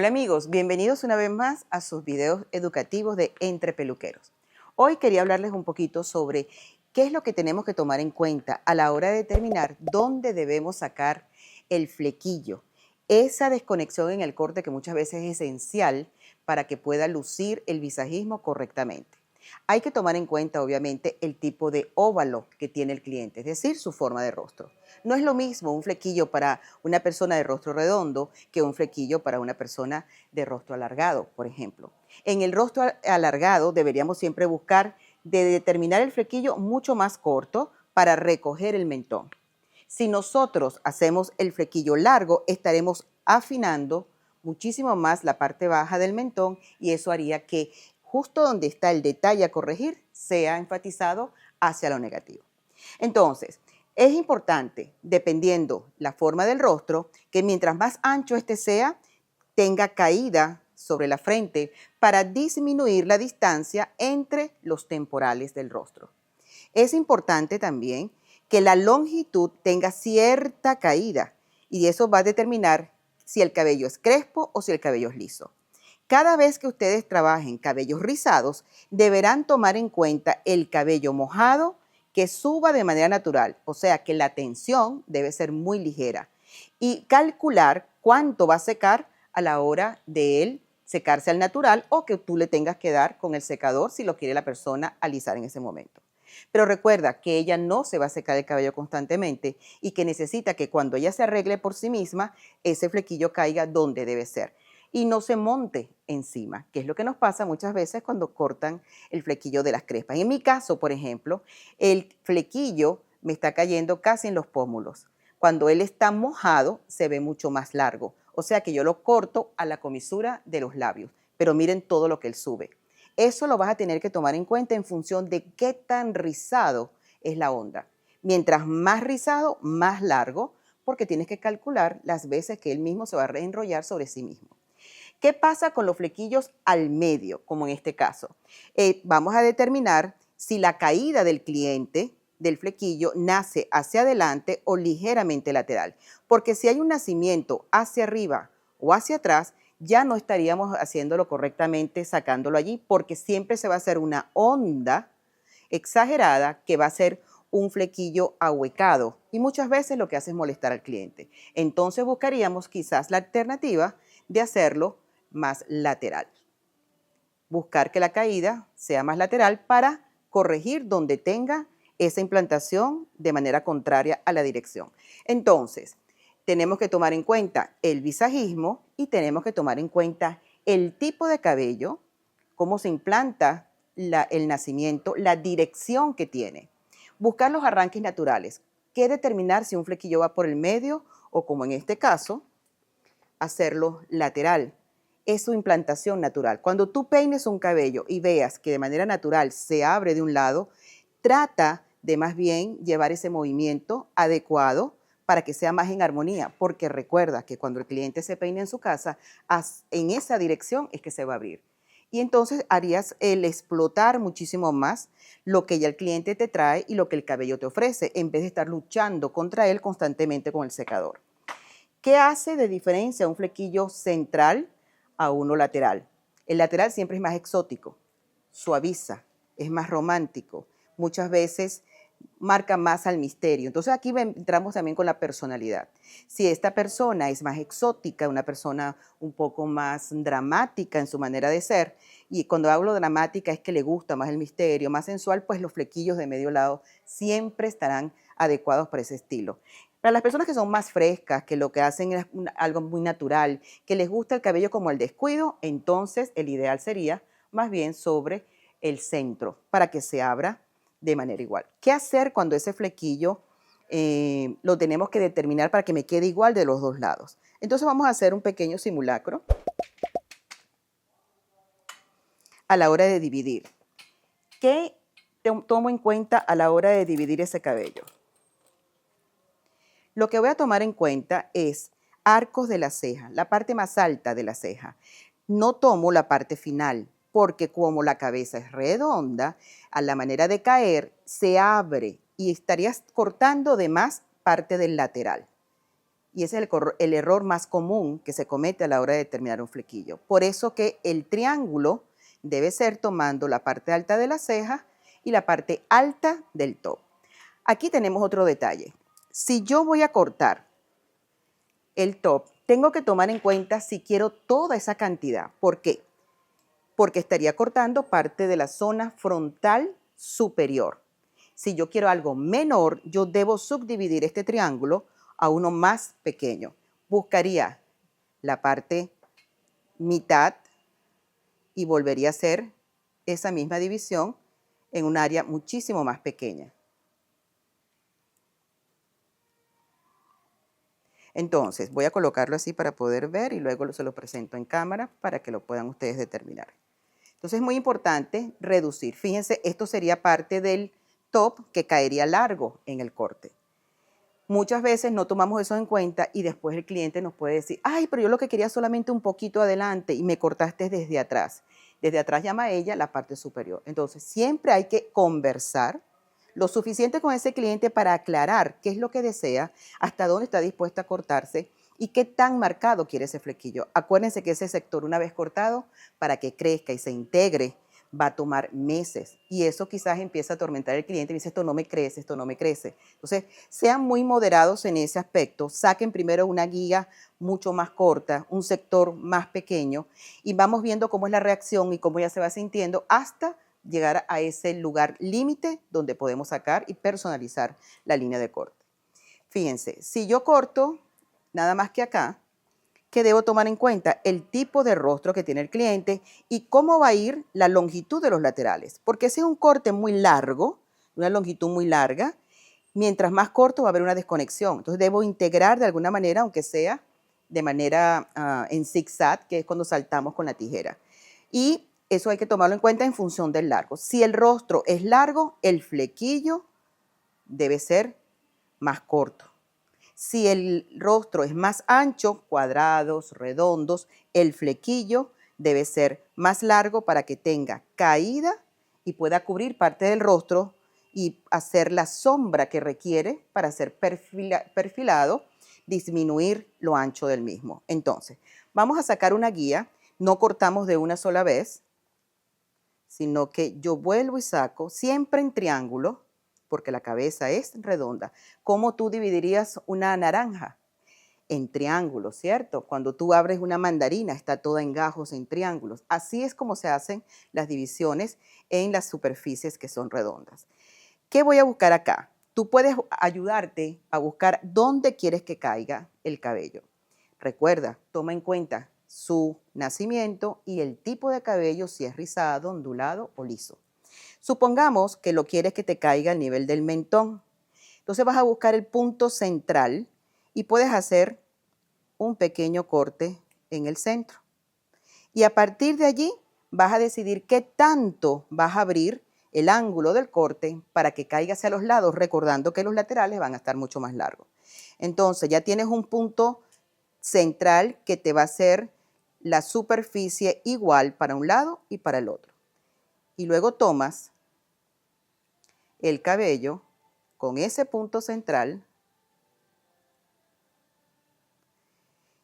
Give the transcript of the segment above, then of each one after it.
Hola amigos, bienvenidos una vez más a sus videos educativos de Entre Peluqueros. Hoy quería hablarles un poquito sobre qué es lo que tenemos que tomar en cuenta a la hora de determinar dónde debemos sacar el flequillo. Esa desconexión en el corte que muchas veces es esencial para que pueda lucir el visajismo correctamente. Hay que tomar en cuenta, obviamente, el tipo de óvalo que tiene el cliente, es decir, su forma de rostro. No es lo mismo un flequillo para una persona de rostro redondo que un flequillo para una persona de rostro alargado, por ejemplo. En el rostro alargado deberíamos siempre buscar de determinar el flequillo mucho más corto para recoger el mentón. Si nosotros hacemos el flequillo largo, estaremos afinando muchísimo más la parte baja del mentón y eso haría que justo donde está el detalle a corregir sea enfatizado hacia lo negativo. Entonces, es importante, dependiendo la forma del rostro, que mientras más ancho este sea, tenga caída sobre la frente para disminuir la distancia entre los temporales del rostro. Es importante también que la longitud tenga cierta caída y eso va a determinar si el cabello es crespo o si el cabello es liso. Cada vez que ustedes trabajen cabellos rizados, deberán tomar en cuenta el cabello mojado que suba de manera natural, o sea que la tensión debe ser muy ligera y calcular cuánto va a secar a la hora de él secarse al natural o que tú le tengas que dar con el secador si lo quiere la persona alisar en ese momento. Pero recuerda que ella no se va a secar el cabello constantemente y que necesita que cuando ella se arregle por sí misma, ese flequillo caiga donde debe ser y no se monte encima, que es lo que nos pasa muchas veces cuando cortan el flequillo de las crespas. En mi caso, por ejemplo, el flequillo me está cayendo casi en los pómulos. Cuando él está mojado, se ve mucho más largo. O sea que yo lo corto a la comisura de los labios. Pero miren todo lo que él sube. Eso lo vas a tener que tomar en cuenta en función de qué tan rizado es la onda. Mientras más rizado, más largo, porque tienes que calcular las veces que él mismo se va a reenrollar sobre sí mismo. ¿Qué pasa con los flequillos al medio, como en este caso? Vamos a determinar si la caída del cliente del flequillo nace hacia adelante o ligeramente lateral. Porque si hay un nacimiento hacia arriba o hacia atrás, ya no estaríamos haciéndolo correctamente, sacándolo allí, porque siempre se va a hacer una onda exagerada que va a ser un flequillo ahuecado y muchas veces lo que hace es molestar al cliente. Entonces buscaríamos quizás la alternativa de hacerlo más lateral. Buscar que la caída sea más lateral para corregir donde tenga esa implantación de manera contraria a la dirección. Entonces, tenemos que tomar en cuenta el visajismo y tenemos que tomar en cuenta el tipo de cabello, cómo se implanta el nacimiento, la dirección que tiene. Buscar los arranques naturales. ¿Qué determinar si un flequillo va por el medio o, como en este caso, hacerlo lateral? Es su implantación natural. Cuando tú peines un cabello y veas que de manera natural se abre de un lado, trata de más bien llevar ese movimiento adecuado para que sea más en armonía, porque recuerda que cuando el cliente se peine en su casa, en esa dirección es que se va a abrir. Y entonces harías el explotar muchísimo más lo que ya el cliente te trae y lo que el cabello te ofrece, en vez de estar luchando contra él constantemente con el secador. ¿Qué hace de diferencia un flequillo central a uno lateral? El lateral siempre es más exótico, suaviza, es más romántico, muchas veces marca más al misterio. Entonces aquí entramos también con la personalidad. Si esta persona es más exótica, una persona un poco más dramática en su manera de ser, y cuando hablo dramática es que le gusta más el misterio, más sensual, pues los flequillos de medio lado siempre estarán adecuados para ese estilo. Para las personas que son más frescas, que lo que hacen es algo muy natural, que les gusta el cabello como el descuido, entonces el ideal sería más bien sobre el centro para que se abra de manera igual. ¿Qué hacer cuando ese flequillo lo tenemos que determinar para que me quede igual de los dos lados? Entonces vamos a hacer un pequeño simulacro a la hora de dividir. ¿Qué tomo en cuenta a la hora de dividir ese cabello? Lo que voy a tomar en cuenta es arcos de la ceja, la parte más alta de la ceja. No tomo la parte final, porque como la cabeza es redonda, a la manera de caer se abre y estarías cortando de más parte del lateral. Y ese es el error más común que se comete a la hora de determinar un flequillo. Por eso que el triángulo debe ser tomando la parte alta de la ceja y la parte alta del top. Aquí tenemos otro detalle. Si yo voy a cortar el top, tengo que tomar en cuenta si quiero toda esa cantidad. ¿Por qué? Porque estaría cortando parte de la zona frontal superior. Si yo quiero algo menor, yo debo subdividir este triángulo a uno más pequeño. Buscaría la parte mitad y volvería a hacer esa misma división en un área muchísimo más pequeña. Entonces, voy a colocarlo así para poder ver y luego se lo presento en cámara para que lo puedan ustedes determinar. Entonces, es muy importante reducir. Fíjense, esto sería parte del top que caería largo en el corte. Muchas veces no tomamos eso en cuenta y después el cliente nos puede decir, ay, pero yo lo que quería solamente un poquito adelante y me cortaste desde atrás. Desde atrás llama a ella la parte superior. Entonces, siempre hay que conversar lo suficiente con ese cliente para aclarar qué es lo que desea, hasta dónde está dispuesta a cortarse y qué tan marcado quiere ese flequillo. Acuérdense que ese sector, una vez cortado, para que crezca y se integre, va a tomar meses. Y eso quizás empieza a atormentar al cliente y dice, esto no me crece, esto no me crece. Entonces, sean muy moderados en ese aspecto. Saquen primero una guía mucho más corta, un sector más pequeño, y vamos viendo cómo es la reacción y cómo ya se va sintiendo hasta llegar a ese lugar límite donde podemos sacar y personalizar la línea de corte. Fíjense, si yo corto nada más que acá, ¿qué debo tomar en cuenta? El tipo de rostro que tiene el cliente y cómo va a ir la longitud de los laterales. Porque si es un corte muy largo, una longitud muy larga, mientras más corto va a haber una desconexión. Entonces debo integrar de alguna manera, aunque sea de manera en zigzag, que es cuando saltamos con la tijera. Y eso hay que tomarlo en cuenta en función del largo. Si el rostro es largo, el flequillo debe ser más corto. Si el rostro es más ancho, cuadrados, redondos, el flequillo debe ser más largo para que tenga caída y pueda cubrir parte del rostro y hacer la sombra que requiere para ser perfilado, disminuir lo ancho del mismo. Entonces, vamos a sacar una guía, no cortamos de una sola vez, sino que yo vuelvo y saco siempre en triángulo, porque la cabeza es redonda. ¿Cómo tú dividirías una naranja? En triángulos, ¿cierto? Cuando tú abres una mandarina, está toda en gajos, en triángulos. Así es como se hacen las divisiones en las superficies que son redondas. ¿Qué voy a buscar acá? Tú puedes ayudarte a buscar dónde quieres que caiga el cabello. Recuerda, toma en cuenta su nacimiento y el tipo de cabello, si es rizado, ondulado o liso. Supongamos que lo quieres que te caiga al nivel del mentón. Entonces vas a buscar el punto central y puedes hacer un pequeño corte en el centro. Y a partir de allí vas a decidir qué tanto vas a abrir el ángulo del corte para que caiga hacia los lados, recordando que los laterales van a estar mucho más largos. Entonces ya tienes un punto central que te va a hacer la superficie igual para un lado y para el otro. Y luego tomas el cabello con ese punto central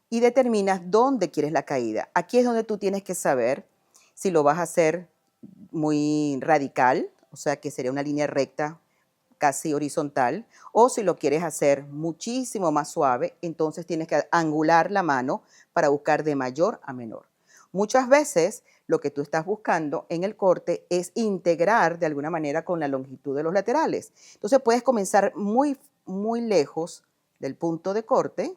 y determinas dónde quieres la caída. Aquí es donde tú tienes que saber si lo vas a hacer muy radical, o sea que sería una línea recta casi horizontal, o si lo quieres hacer muchísimo más suave, entonces tienes que angular la mano para buscar de mayor a menor. Muchas veces lo que tú estás buscando en el corte es integrar de alguna manera con la longitud de los laterales. Entonces puedes comenzar muy, muy lejos del punto de corte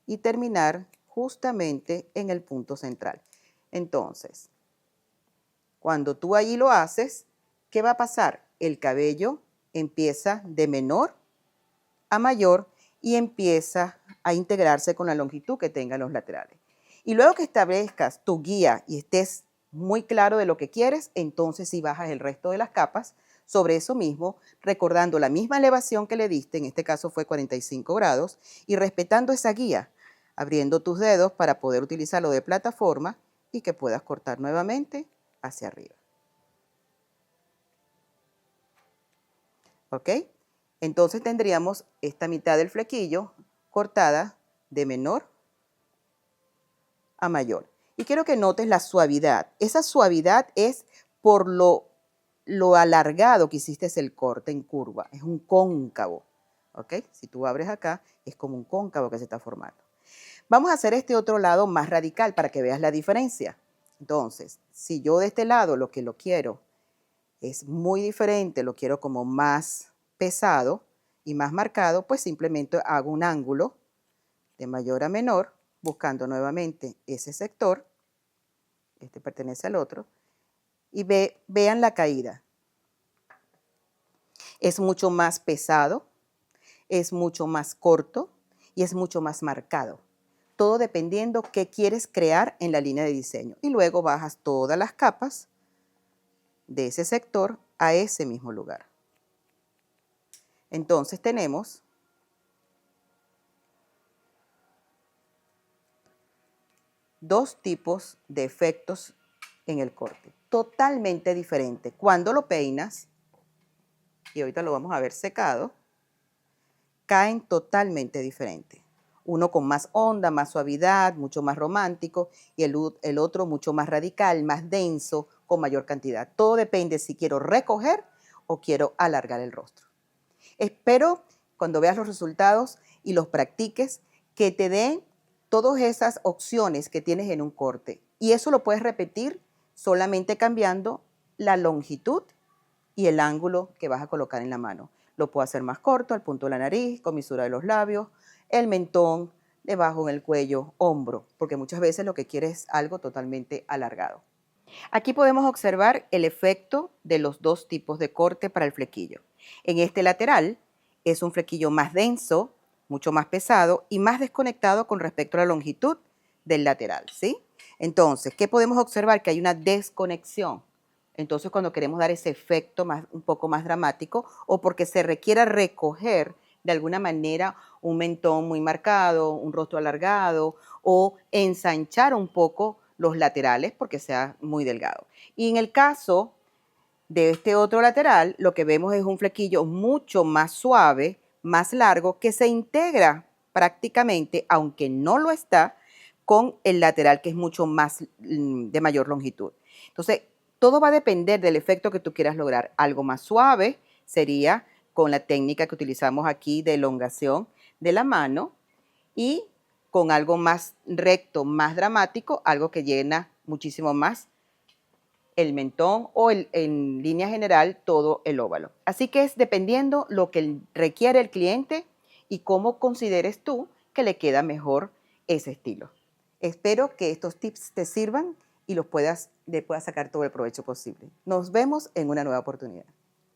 y terminar justamente en el punto central. Entonces, cuando tú allí lo haces, ¿qué va a pasar? El cabello empieza de menor a mayor y empieza a integrarse con la longitud que tengan los laterales. Y luego que establezcas tu guía y estés muy claro de lo que quieres, entonces sí bajas el resto de las capas sobre eso mismo, recordando la misma elevación que le diste, en este caso fue 45 grados, y respetando esa guía, abriendo tus dedos para poder utilizarlo de plataforma y que puedas cortar nuevamente hacia arriba. ¿Ok? Entonces tendríamos esta mitad del flequillo cortada de menor a mayor. Y quiero que notes la suavidad. Esa suavidad es por lo alargado que hiciste el corte en curva. Es un cóncavo. ¿Ok? Si tú abres acá, es como un cóncavo que se está formando. Vamos a hacer este otro lado más radical para que veas la diferencia. Entonces, si yo de este lado lo que lo quiero es muy diferente, lo quiero como más pesado y más marcado, pues simplemente hago un ángulo de mayor a menor, buscando nuevamente ese sector, este pertenece al otro, y vean la caída. Es mucho más pesado, es mucho más corto y es mucho más marcado. Todo dependiendo qué quieres crear en la línea de diseño. Y luego bajas todas las capas de ese sector a ese mismo lugar. Entonces tenemos dos tipos de efectos en el corte, totalmente diferentes. Cuando lo peinas, y ahorita lo vamos a ver secado, caen totalmente diferentes. Uno con más onda, más suavidad, mucho más romántico, y el otro mucho más radical, más denso, con mayor cantidad. Todo depende si quiero recoger o quiero alargar el rostro. Espero cuando veas los resultados y los practiques que te den todas esas opciones que tienes en un corte. Y eso lo puedes repetir solamente cambiando la longitud y el ángulo que vas a colocar en la mano. Lo puedo hacer más corto, al punto de la nariz, comisura de los labios, el mentón, debajo en el cuello, hombro, porque muchas veces lo que quieres es algo totalmente alargado. Aquí podemos observar el efecto de los dos tipos de corte para el flequillo. En este lateral es un flequillo más denso, mucho más pesado y más desconectado con respecto a la longitud del lateral, ¿sí? Entonces, ¿qué podemos observar? Que hay una desconexión. Entonces, cuando queremos dar ese efecto un poco más dramático o porque se requiera recoger de alguna manera un mentón muy marcado, un rostro alargado o ensanchar un poco los laterales porque sea muy delgado. Y en el caso de este otro lateral, lo que vemos es un flequillo mucho más suave, más largo, que se integra prácticamente, aunque no lo está, con el lateral que es mucho más de mayor longitud. Entonces, todo va a depender del efecto que tú quieras lograr. Algo más suave sería con la técnica que utilizamos aquí de elongación de la mano y con algo más recto, más dramático, algo que llena muchísimo más el mentón o en línea general todo el óvalo. Así que es dependiendo lo que requiere el cliente y cómo consideres tú que le queda mejor ese estilo. Espero que estos tips te sirvan y le puedas sacar todo el provecho posible. Nos vemos en una nueva oportunidad.